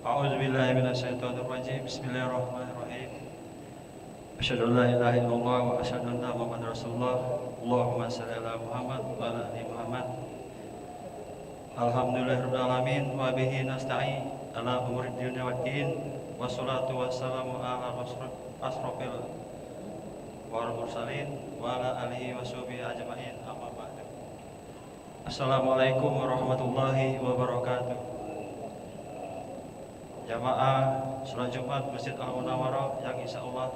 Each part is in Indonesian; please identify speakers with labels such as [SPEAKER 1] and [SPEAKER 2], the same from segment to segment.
[SPEAKER 1] A'udzubillahi minasyaitonirrajim. Bismillahirrahmanirrahim. Asyhadu an la ilaha illallah wa asyhadu anna Muhammadar Rasulullah. Allahumma shalli ala Muhammad wa ala ali Muhammad. Alhamdulillahirabbil alamin wa bihi nasta'in ala umuri dunya waddin. Wassalatu wassalamu ala asrofil wal mursalin wa ala alihi washabihi ajmain. Amma ba'du. Assalamualaikum warahmatullahi wabarakatuh. Jamaah Salat Jumat Masjid Al-Munawwarah yang insya Allah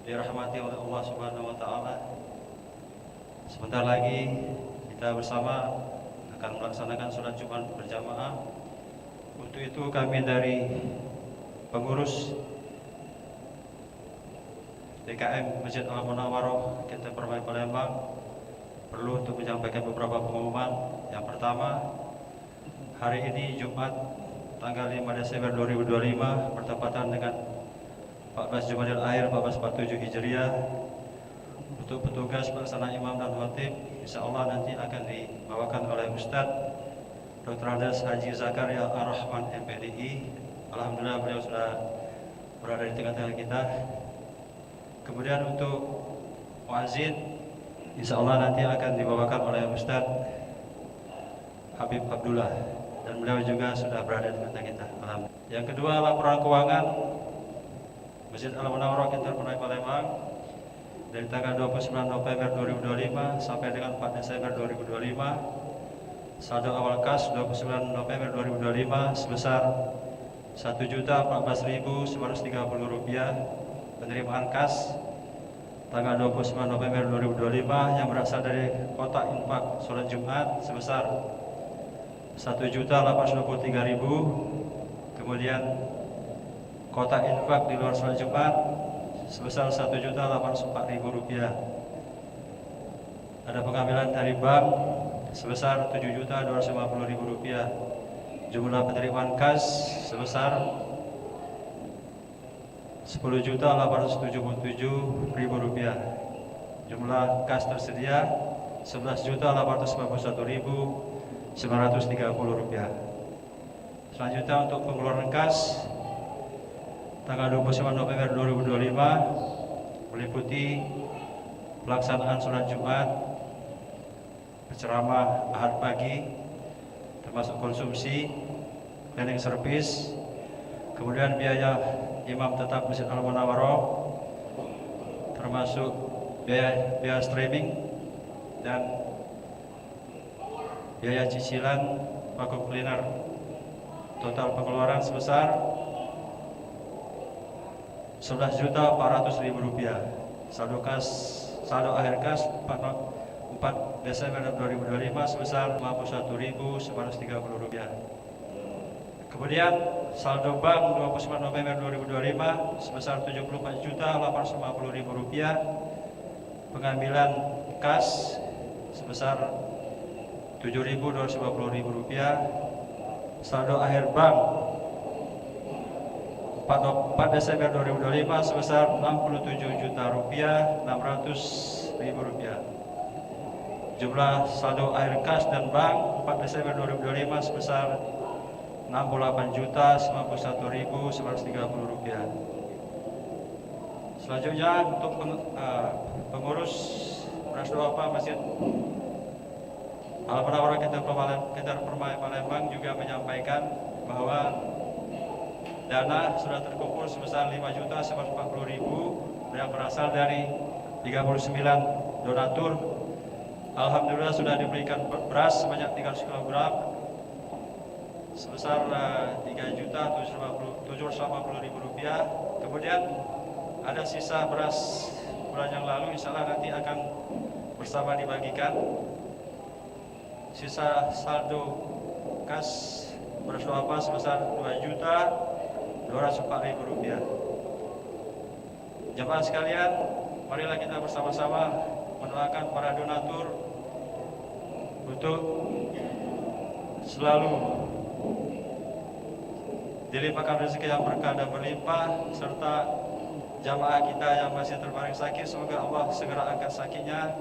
[SPEAKER 1] dirahmati oleh Allah Subhanahu wa Ta'ala. Sebentar lagi kita bersama akan melaksanakan Salat Jumat berjamaah. Untuk itu kami dari pengurus DKM Masjid Al-Munawwarah kita Permai Palembang perlu untuk menyampaikan beberapa pengumuman. Yang pertama, hari ini Jumat tanggal 5 Desember 2025 bertepatan dengan 14 Jumadil Akhir 1447 Hijriah. Untuk petugas pelaksana imam dan khatib insya Allah nanti akan dibawakan oleh Ustadz Dr. Andes Haji Zakaria Ar-Rahman MPDI. Alhamdulillah beliau sudah berada di tengah-tengah kita. Kemudian untuk muazzin insya Allah nanti akan dibawakan oleh Ustadz Habib Abdullah, dan beliau juga sudah berada di tengah kita. Yang kedua, laporan keuangan Masjid Al-Munawwarah Kintar Permai Palembang dari tanggal 29 November 2025 sampai dengan 4 Desember 2025. Saldo awal kas 29 November 2025 sebesar Rp1.014.930. Penerimaan kas tanggal 29 November 2025 yang berasal dari kotak infak sholat Jumat sebesar Rp1.823.000. Kemudian kotak infak di luar sholat Jumat sebesar Rp1.804.000. Ada pengambilan dari bank sebesar Rp7.250.000. Jumlah penerimaan kas sebesar Rp10.877.000. Jumlah kas tersedia Rp11.891.930. Selanjutnya untuk pengeluaran kas tanggal 29 November 2025 meliputi pelaksanaan sholat Jumat, berceramah Ahad pagi, termasuk konsumsi, cleaning service, kemudian biaya imam tetap Masjid Al-Munawwarah, termasuk biaya streaming dan biaya cicilan vacuum cleaner. Total pengeluaran sebesar Rp11.400.000. Saldo akhir kas 4 Desember 2025 sebesar Rp51.930. Kemudian saldo bank 29 November 2025 sebesar Rp74.850.000. Pengambilan kas sebesar Rp7.250.000. Saldo akhir bank 4 Desember 2025 sebesar Rp67.600.000. Jumlah saldo akhir kas dan bank 4 Desember 2025 sebesar Rp68.991.930. Selanjutnya untuk pengurus Beras Doa Masjid Al-Munawwarah Kintar Permai Palembang juga menyampaikan bahwa dana sudah terkumpul sebesar Rp5.140.000 yang berasal dari 39 donatur. Alhamdulillah sudah diberikan beras sebanyak 300 kg sebesar Rp3.750.000. Kemudian ada sisa beras bulan yang lalu, insya Allah nanti akan bersama dibagikan. Sisa saldo kas beras doa sebesar Rp2.204.000. Jemaah sekalian, marilah kita bersama-sama mendoakan para donatur untuk selalu dilimpahkan rezeki yang berkah dan berlimpah, serta jamaah kita yang masih terbaring sakit, semoga Allah segera angkat sakitnya,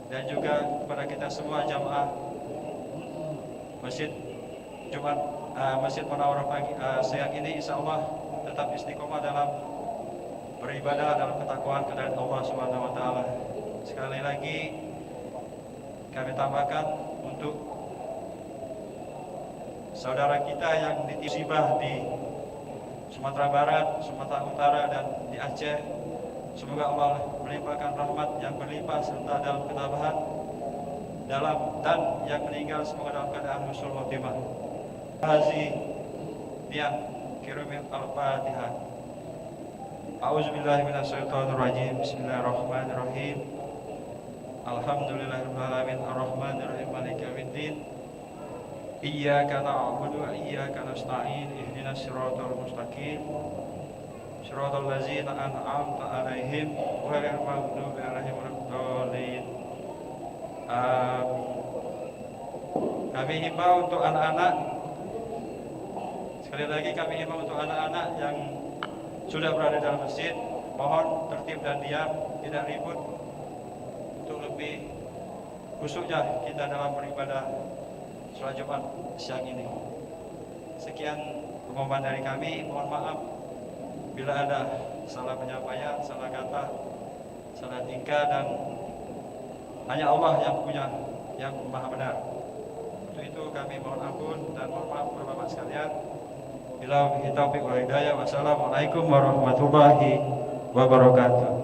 [SPEAKER 1] dan juga kepada kita semua jamaah Masjid Jumat Masjid Munawwarah siang ini insya Allah tetap istiqomah dalam beribadah, dalam ketakwaan kepada Allah Subhanahu wa taala. Sekali lagi kami tambahkan untuk saudara kita yang ditisibah di Sumatera Barat, Sumatera Utara, dan di Aceh, semoga Allah melimpahkan rahmat yang berlimpah serta dalam ketabahan dan yang meninggal semoga dalam keadaan husnul khotimah. Hazi dia kirimi al-Fatihah. A'udzubillahi minasyaitonirrajim. Bismillahirrahmanirrahim. Alhamdulillahirabbil alamin arrahmanirrahim maliki yaumiddin. Iyyaka na'budu wa iyyaka nasta'in ihdinas siratal mustaqim siratal ladzina an'amta 'alaihim ghairil maghdubi 'alaihim waladdallin. Kami himbau untuk anak-anak, sekali lagi kami himbau untuk anak-anak yang sudah berada dalam masjid, mohon tertib dan diam, tidak ribut, untuk lebih khusyuknya kita dalam beribadah sholat Jumat siang ini. Sekian pengumuman dari kami, mohon maaf bila ada salah penyampaian, salah kata, salah tingkah, dan hanya Allah yang maha benar. Untuk itu kami mohon ampun dan mohon maaf Bapak-Bapak sekalian. Bila kita taufiq wal hidayah. Wassalamualaikum warahmatullahi wabarakatuh.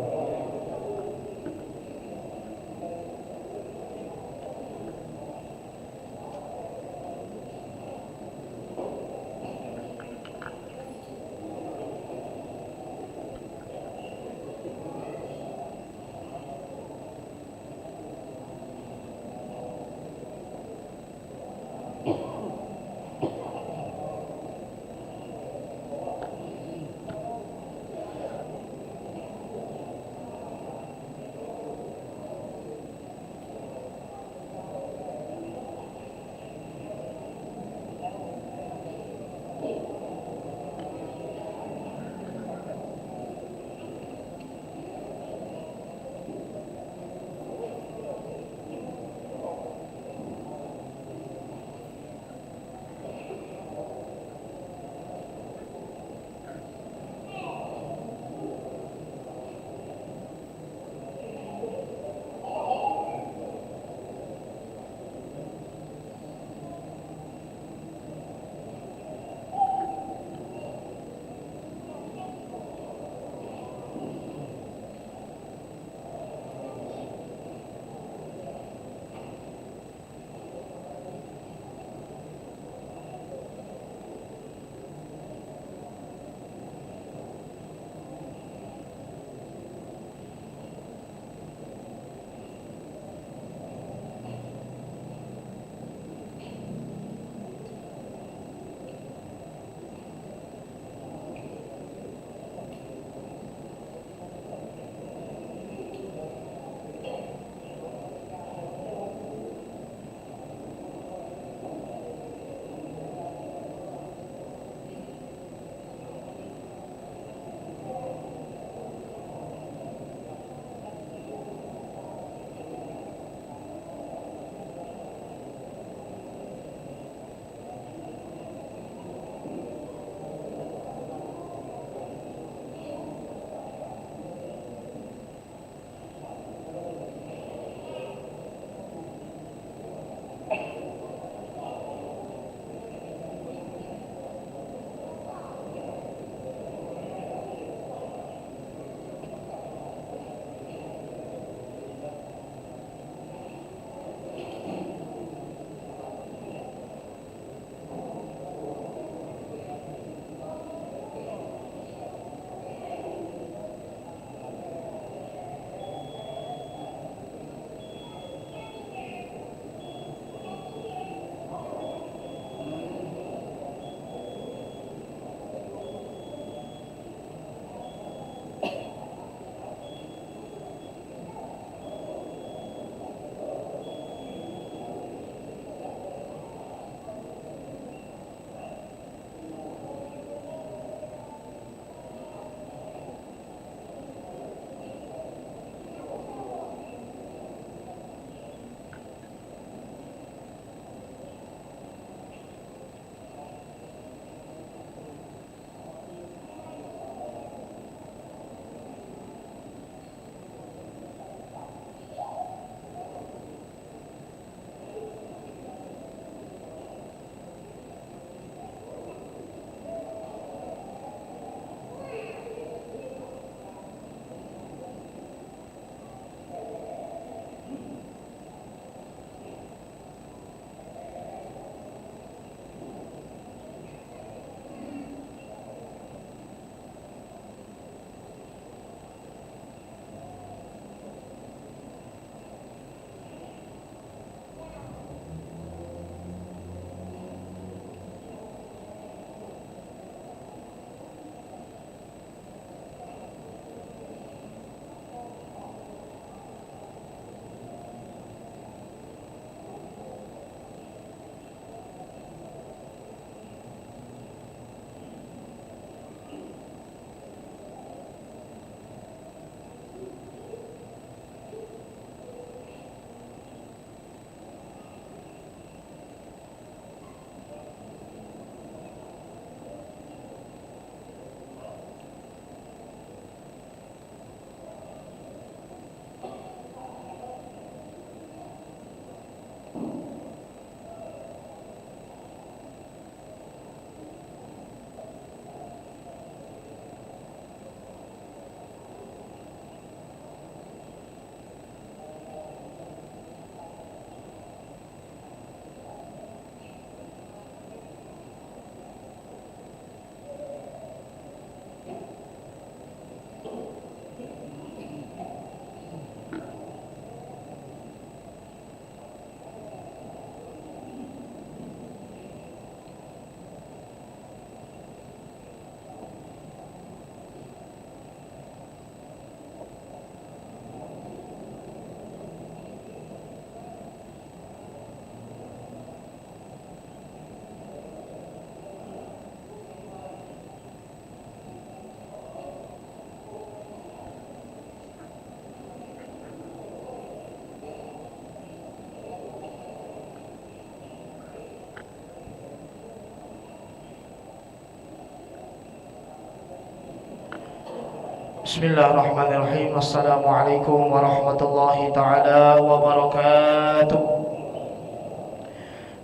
[SPEAKER 2] Bismillahirrahmanirrahim. Assalamualaikum warahmatullahi ta'ala wabarakatuh.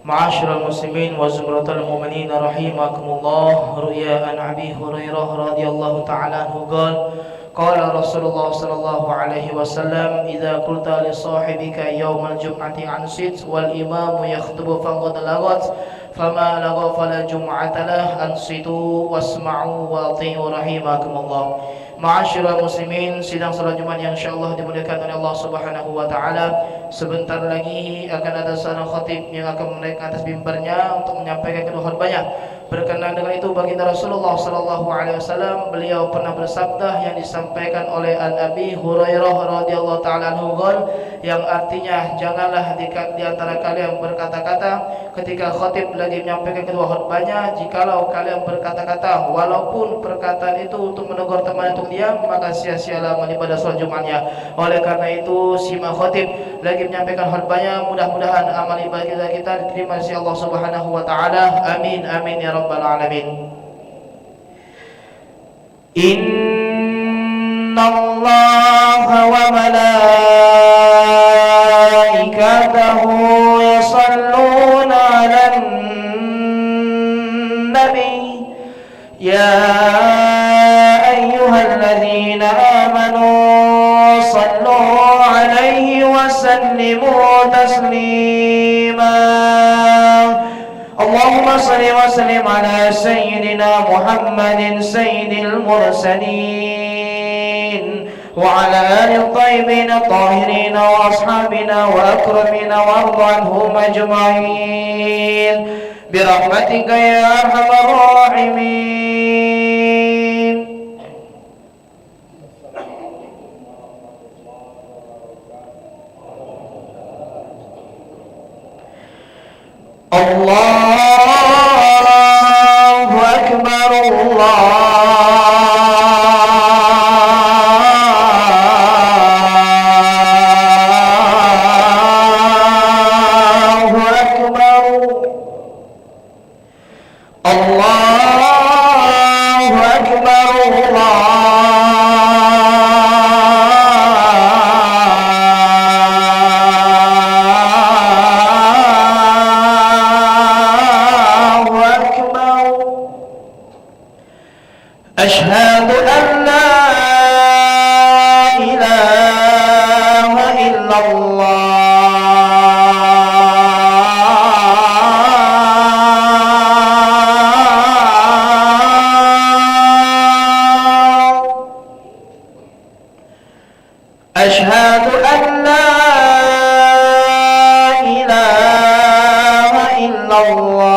[SPEAKER 2] Ma'asyiral muslimin wa zumratal mu'minin rahimakumullah. Ruya an Abi Hurairah radhiyallahu ta'ala anhu qala Rasulullah sallallahu alaihi wasallam, idza qulta li sahibika yaumal jum'ati ansit wal imamu yakhutubu faqad lagat fama lagha fala jum'ata lah, ansitu wasma'u wa ati'u rahimakumullah. Ma'asyiral muslimin, sidang salat Jumat yang insyaallah dimuliakan oleh Allah Subhanahu wa taala. Sebentar lagi akan ada seorang khatib yang akan menaik ke atas mimbarnya untuk menyampaikan kedua khutbahnya. Berkenaan dengan itu, baginda Rasulullah sallallahu alaihi wasallam, beliau pernah bersabda yang disampaikan oleh Abi Hurairah radhiyallahu taala anhu, yang artinya, janganlah di antara kalian berkata-kata ketika khatib lagi menyampaikan kedua khutbahnya, jikalau kalian berkata-kata walaupun perkataan itu untuk menegur teman untuk diam, maka sia-sialah amal ibadah salat Jumatnya. Oleh karena itu, simak khatib lagi menyampaikan khutbahnya, mudah-mudahan amal ibadah kita diterima oleh Allah Subhanahu wa taala. Amin amin ya rabbal alamin. Innallaha wa malaikatahu yusalluna 'alan nabi ya ayyuhalladzina amanu sallu 'alaihi wa sallimu taslima. Allahumma salli wa sallim ala sayyidina Muhammadin sayyidil mursalin wa ala alihi tayyibin tahirin wa ashabina wa akramina wa arda anhum ajma'in birahmatika ya arhamar rahimin. Allahu Akbar, Allahu Akbar, Allahu Akbar, Ashhadu an la ilaha illallah. Ashhadu an la ilaha illallah.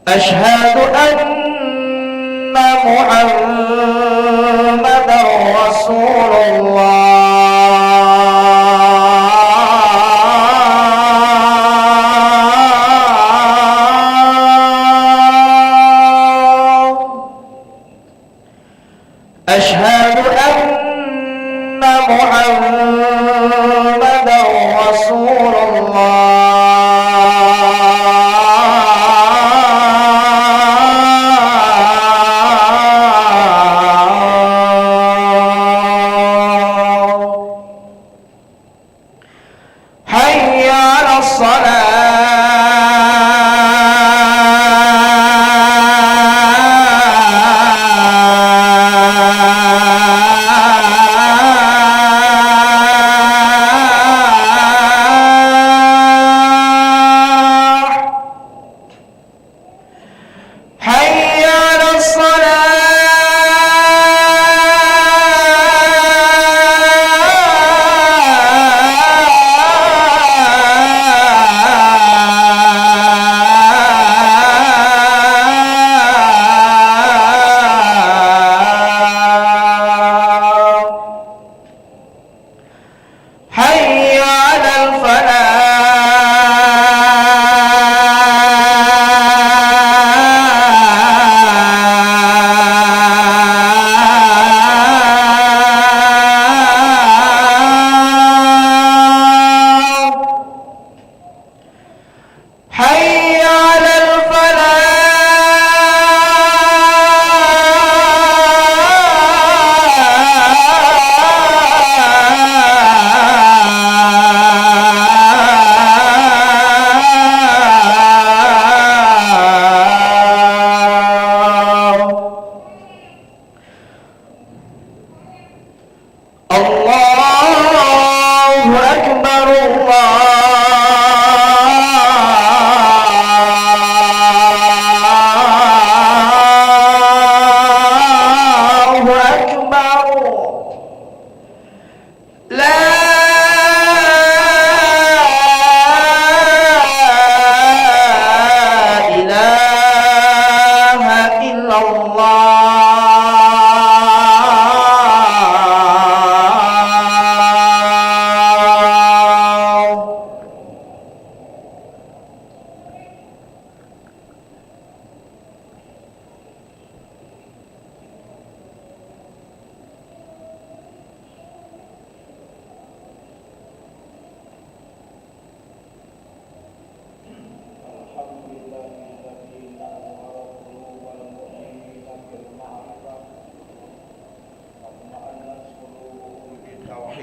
[SPEAKER 2] Ashhadu anna Muhammadar Rasulullah. Ashhadu anna Muhammadar Rasulullah.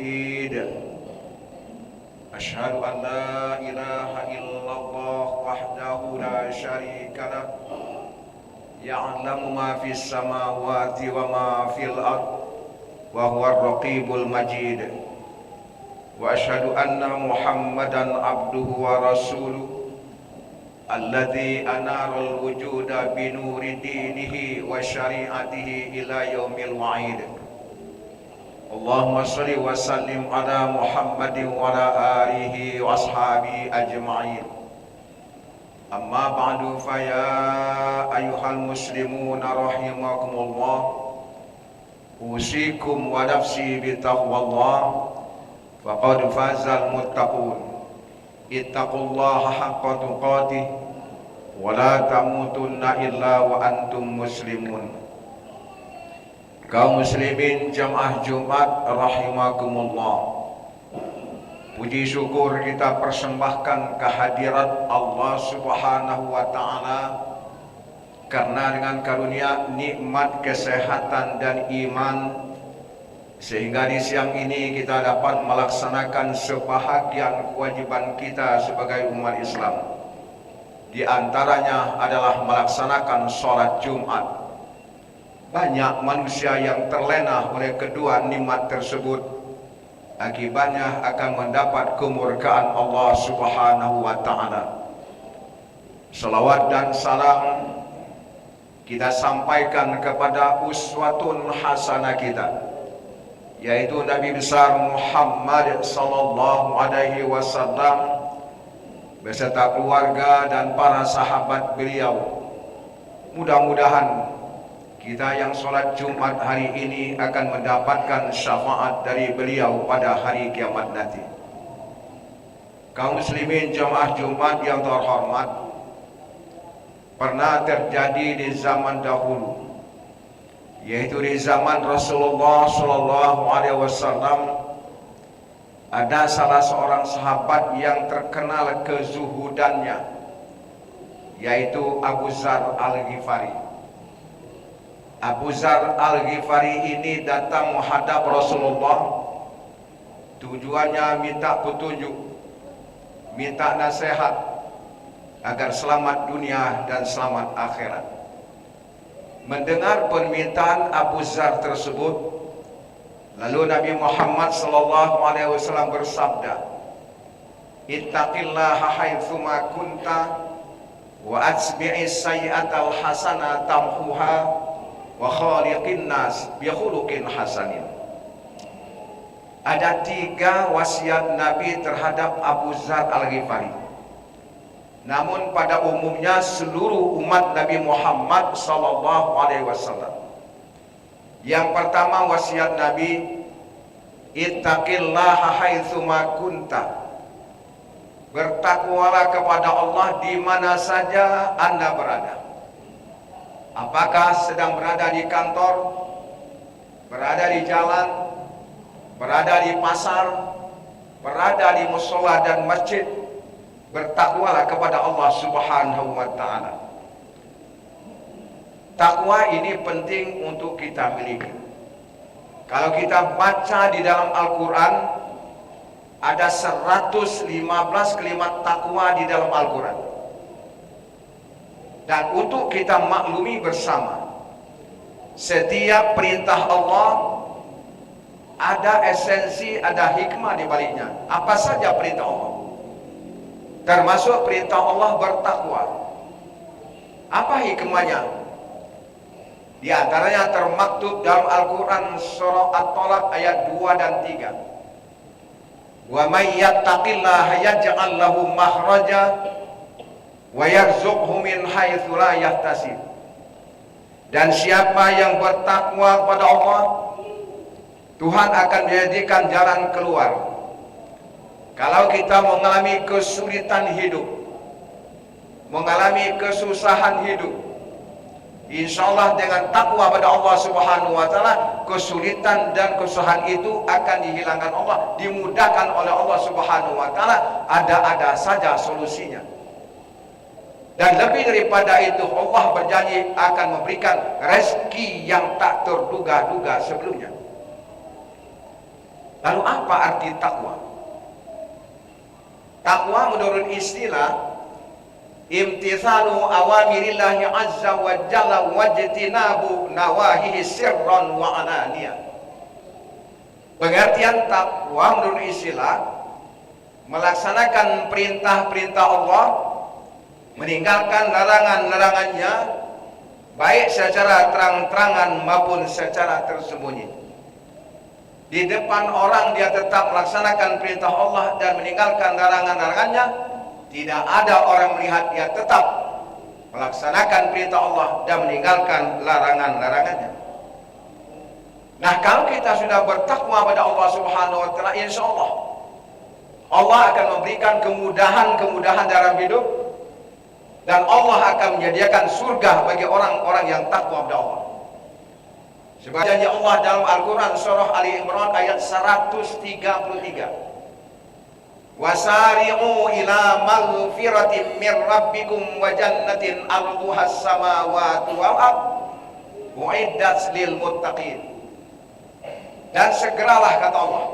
[SPEAKER 3] التوحيد أشهد أن لا إله إلا الله وحده لا شريك له يعلم ما في السماوات وما في الأرض وهو الرقيب المجيد وأشهد أن محمدا عبده ورسوله الذي أنار الوجود بنور دينه وشريعته إلى يوم الوعيد اللهم صل وسلم على محمد وعلى آله وأصحابه أجمعين أما بعد فيا أيها المسلمون رحمكم الله أوصيكم ونفسي بتقوى الله فقد فاز المتقون اتقوا الله حق تقاته ولا تموتن إلا وأنتم مسلمون. Kaum muslimin jamaah Jumat rahimakumullah, puji syukur kita persembahkan kehadirat Allah subhanahu wa ta'ala karena dengan karunia nikmat kesehatan dan iman sehingga di siang ini kita dapat melaksanakan sebahagian kewajiban kita sebagai umat Islam. Di antaranya adalah melaksanakan sholat Jumat. Banyak manusia yang terlena oleh kedua nikmat tersebut, akibatnya akan mendapat kemurkaan Allah subhanahu wa ta'ala. Salawat dan salam kita sampaikan kepada uswatun hasanah kita, yaitu Nabi besar Muhammad sallallahu alaihi wasallam beserta keluarga dan para sahabat beliau. Mudah-mudahan kita yang sholat Jumat hari ini akan mendapatkan syafaat dari beliau pada hari kiamat nanti. Kaum muslimin jamaah Jumat yang terhormat, pernah terjadi di zaman dahulu, yaitu di zaman Rasulullah Shallallahu Alaihi Wasallam, ada salah seorang sahabat yang terkenal kezuhudannya, yaitu Abu Dzar Al-Ghifari. Abu Dzar Al-Ghifari ini datang menghadap Rasulullah, tujuannya minta petunjuk, minta nasihat agar selamat dunia dan selamat akhirat. Mendengar permintaan Abu Dzar tersebut, lalu Nabi Muhammad SAW bersabda, "Ittaqillaha haitsuma kunta wa atsbi'is sayyi'atal hasanah tamhuha wa khaliqin nas bi khuluqin hasanin." Ada 3 wasiat Nabi terhadap Abu Dzar Al-Ghifari. Namun pada umumnya seluruh umat Nabi Muhammad sallallahu alaihi wasallam. Yang pertama wasiat Nabi, ittaqillaha haitsuma kunta. Bertakwalah kepada Allah di mana saja Anda berada. Apakah sedang berada di kantor, berada di jalan, berada di pasar, berada di mushola dan masjid, bertakwalah kepada Allah subhanahu wa ta'ala. Takwa ini penting untuk kita miliki. Kalau kita baca di dalam Al-Quran, ada 115 kalimat takwa di dalam Al-Quran. Dan untuk kita maklumi bersama, setiap perintah Allah ada esensi, ada hikmah di baliknya. Apa saja perintah Allah? Termasuk perintah Allah bertakwa. Apa hikmahnya? Di antaranya termaktub dalam Al-Quran surah At-Talaq ayat 2 dan 3. Wa may yattaqillaha yaj'al lahu makhraja wa yarzuqhu min haitsu la yahtasib. Dan siapa yang bertakwa kepada Allah, Tuhan akan menjadikan jalan keluar. Kalau kita mengalami kesulitan hidup, mengalami kesusahan hidup, insyaallah dengan takwa pada Allah subhanahu wa ta'ala, kesulitan dan kesusahan itu akan dihilangkan Allah, dimudahkan oleh Allah subhanahu wa ta'ala, ada saja solusinya. Dan lebih daripada itu, Allah berjanji akan memberikan rezeki yang tak terduga-duga sebelumnya. Lalu apa arti takwa? Takwa menurut istilah imtithalu awamirillahi azza wa jalla wajtinabu nawahihi sirran wa alaniyah. Pengertian takwa menurut istilah melaksanakan perintah-perintah Allah, meninggalkan larangan-larangannya, baik secara terang-terangan maupun secara tersembunyi. Di depan orang dia tetap melaksanakan perintah Allah dan meninggalkan larangan-larangannya. Tidak ada orang melihat dia tetap melaksanakan perintah Allah dan meninggalkan larangan-larangannya. Nah, kalau kita sudah bertakwa pada Allah Subhanahu wa taala, insya Allah akan memberikan kemudahan-kemudahan dalam hidup, dan Allah akan menyediakan surga bagi orang-orang yang takwa kepada Allah. Sebab janji Allah dalam Al-Quran surah Ali Imran ayat 133, wasari'u ila maghfiratin min rabbikum wa jannatin arduhas samawati wal ard uiddat lil muttaqin. Dan segeralah, kata Allah,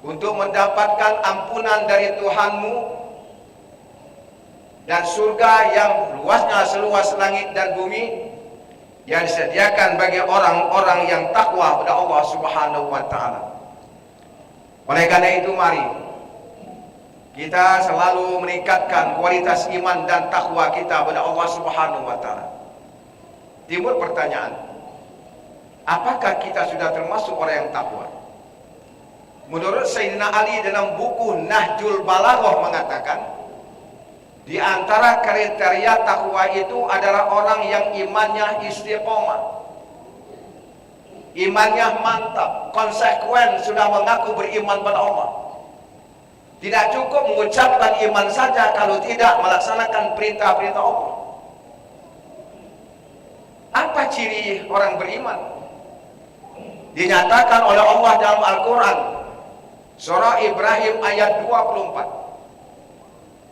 [SPEAKER 3] untuk mendapatkan ampunan dari Tuhanmu dan surga yang luasnya seluas langit dan bumi, yang disediakan bagi orang-orang yang takwa kepada Allah Subhanahu wa taala. Oleh karena itu, mari kita selalu meningkatkan kualitas iman dan takwa kita kepada Allah Subhanahu wa taala. Timbul pertanyaan, apakah kita sudah termasuk orang yang takwa? Menurut Sayyidina Ali dalam buku Nahjul Balaghah mengatakan, di antara kriteria takwa itu adalah orang yang imannya istiqomah, imannya mantap, konsekuen, sudah mengaku beriman pada Allah. Tidak cukup mengucapkan iman saja kalau tidak melaksanakan perintah-perintah Allah. Apa ciri orang beriman? Dinyatakan oleh Allah dalam Al-Quran surah Ibrahim ayat 24.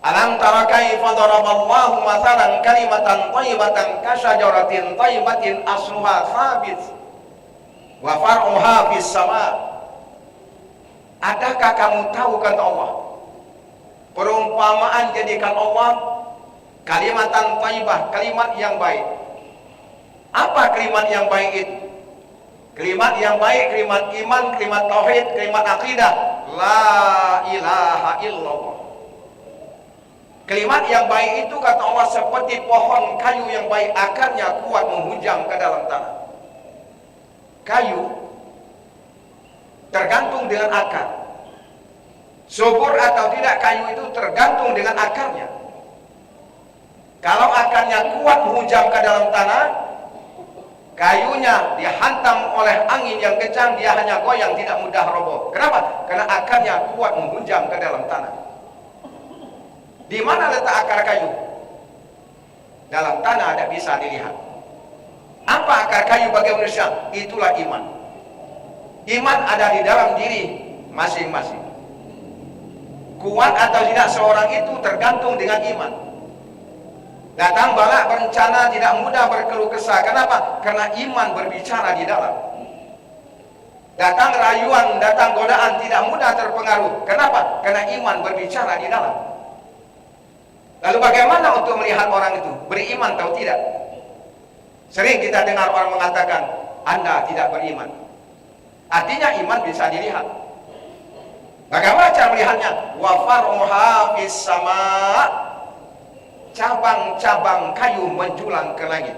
[SPEAKER 3] Alam tara kaifa daraballahu mathalan kalimatan thayyibatan kasyajaratin thayyibatin asluha thabit wa far'uha fis sama. Adakah kamu tahu, kata Allah, perumpamaan jadikan Allah kalimatan thayyibah, kalimat yang baik. Apa kalimat yang baik itu? Kalimat yang baik, kalimat iman, kalimat tauhid, kalimat akidah, la ilaha illallah. Kalimat yang baik itu, kata Allah, seperti pohon kayu yang baik, akarnya kuat menghujam ke dalam tanah. Kayu tergantung dengan akar. Subur atau tidak kayu itu tergantung dengan akarnya. Kalau akarnya kuat menghujam ke dalam tanah, kayunya dihantam oleh angin yang kencang, dia hanya goyang, tidak mudah roboh. Kenapa? Karena akarnya kuat menghujam ke dalam tanah. Di mana letak akar kayu? Dalam tanah tidak bisa dilihat. Apa akar kayu bagi manusia? Itulah iman. Iman ada di dalam diri masing-masing. Kuat atau tidak seorang itu tergantung dengan iman. Datang bala berencana tidak mudah berkeluh kesah. Kenapa? Karena iman berbicara di dalam. Datang rayuan, datang godaan tidak mudah terpengaruh. Kenapa? Karena iman berbicara di dalam. Lalu bagaimana untuk melihat orang itu beriman atau tidak? Sering kita dengar orang mengatakan, Anda tidak beriman. Artinya iman bisa dilihat. Bagaimana cara melihatnya? Wa far'uha fis sama. Cabang-cabang kayu menjulang ke langit.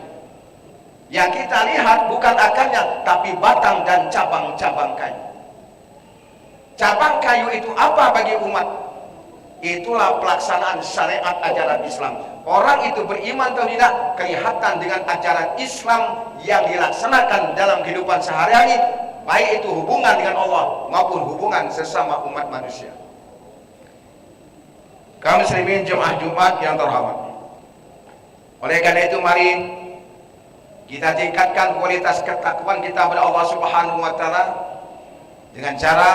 [SPEAKER 3] Yang kita lihat bukan akarnya, tapi batang dan cabang-cabang kayu. Cabang kayu itu apa bagi umat? Itulah pelaksanaan syariat ajaran Islam. Orang itu beriman atau tidak, kelihatan dengan ajaran Islam yang dilaksanakan dalam kehidupan sehari-hari, baik itu hubungan dengan Allah maupun hubungan sesama umat manusia. Kaum muslimin jemaah Jumat yang terhormat, oleh karena itu mari kita tingkatkan kualitas ketakwaan kita kepada Allah Subhanahu wa taala dengan cara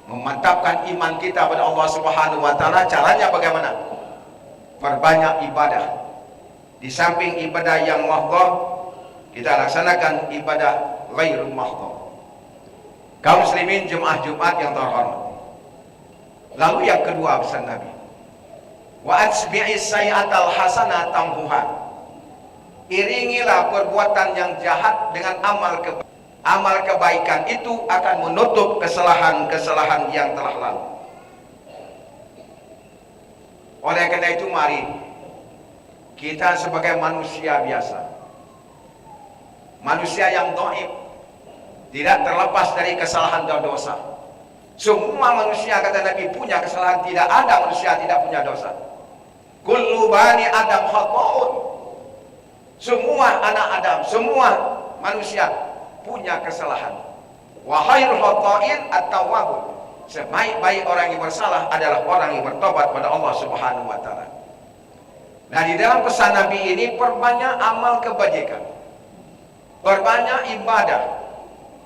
[SPEAKER 3] memantapkan iman kita pada Allah Subhanahu wa taala. Caranya bagaimana? Perbanyak ibadah. Di samping ibadah yang mahdhah, kita laksanakan ibadah ghairul mahdhah. Kaum muslimin jemaah Jumat yang terhormat. Lalu yang kedua pesan Nabi, wa atbi'is sayyi'atal hasanah tamhuha. Iringilah perbuatan yang jahat dengan amal kebaikan. Amal kebaikan itu akan menutup kesalahan-kesalahan yang telah lalu. Oleh karena itu mari kita sebagai manusia biasa, manusia yang dhaif, tidak terlepas dari kesalahan dan dosa. Semua manusia, kata Nabi, punya kesalahan. Tidak ada manusia tidak punya dosa. Kullu bani Adam khata'un. Semua anak Adam, semua manusia punya kesalahan. Wa khairul khata'in at-tawwabun. Sebaik-baik orang yang bersalah adalah orang yang bertobat pada Allah Subhanahu wa taala. Nah, di dalam pesan Nabi ini perbanyak amal kebajikan. Perbanyak ibadah.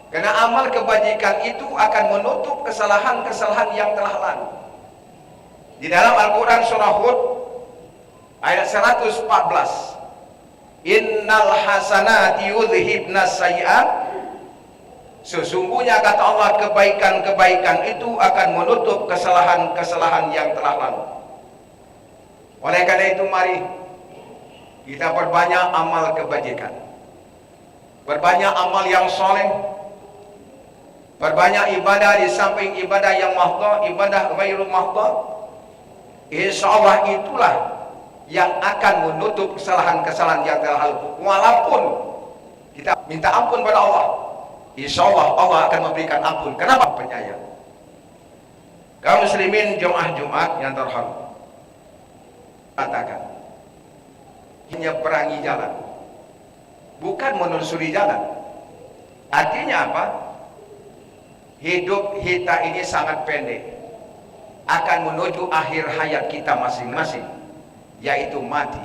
[SPEAKER 3] Karena amal kebajikan itu akan menutup kesalahan-kesalahan yang telah lalu. Di dalam Al-Quran surah Hud ayat 114, Innal hasanati yudhibnas sayyi'at. Sesungguhnya kata Allah, kebaikan-kebaikan itu akan menutup kesalahan-kesalahan yang telah lalu. Oleh karena itu mari kita perbanyak amal kebajikan, perbanyak amal yang soleh, perbanyak ibadah di samping ibadah yang mahdhah, ibadah ghairul mahdhah. Insyaallah itulah yang akan menutup kesalahan-kesalahan yang telah lalu. Walaupun kita minta ampun pada Allah, insyaallah Allah akan memberikan ampun. Kenapa? Penyayang. Kaum muslimin jemaah Jumat yang terhormat, katakan menyeberangi jalan, bukan menelusuri jalan. Artinya apa? Hidup kita ini sangat pendek, akan menuju akhir hayat kita masing-masing, yaitu mati.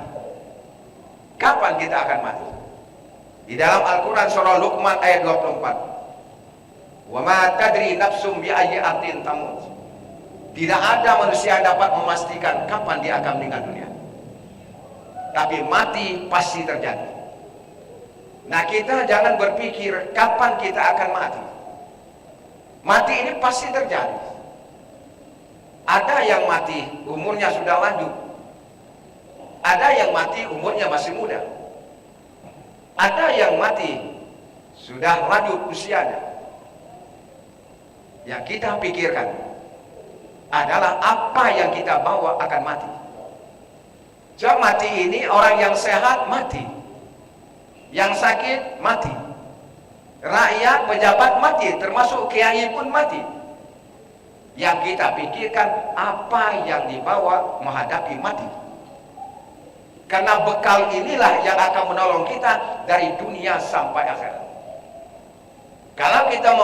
[SPEAKER 3] Kapan kita akan mati? Di dalam Al-Quran surah Luqman ayat 24, wa ma tadri nafsum bi ayyi ardin tamut. Tidak ada manusia yang dapat memastikan kapan dia akan meninggal dunia, tapi mati pasti terjadi. Nah, kita jangan berpikir kapan kita akan mati. Mati ini pasti terjadi. Ada yang mati umurnya sudah lanjut, ada yang mati umurnya masih muda, ada yang mati sudah lanjut usianya. Yang kita pikirkan adalah apa yang kita bawa akan mati. Jika mati ini orang yang sehat mati, yang sakit mati, rakyat, pejabat mati, termasuk kiai pun mati. Yang kita pikirkan apa yang dibawa menghadapi mati. Karena bekal inilah yang akan menolong kita dari dunia sampai akhirat. Kalau kita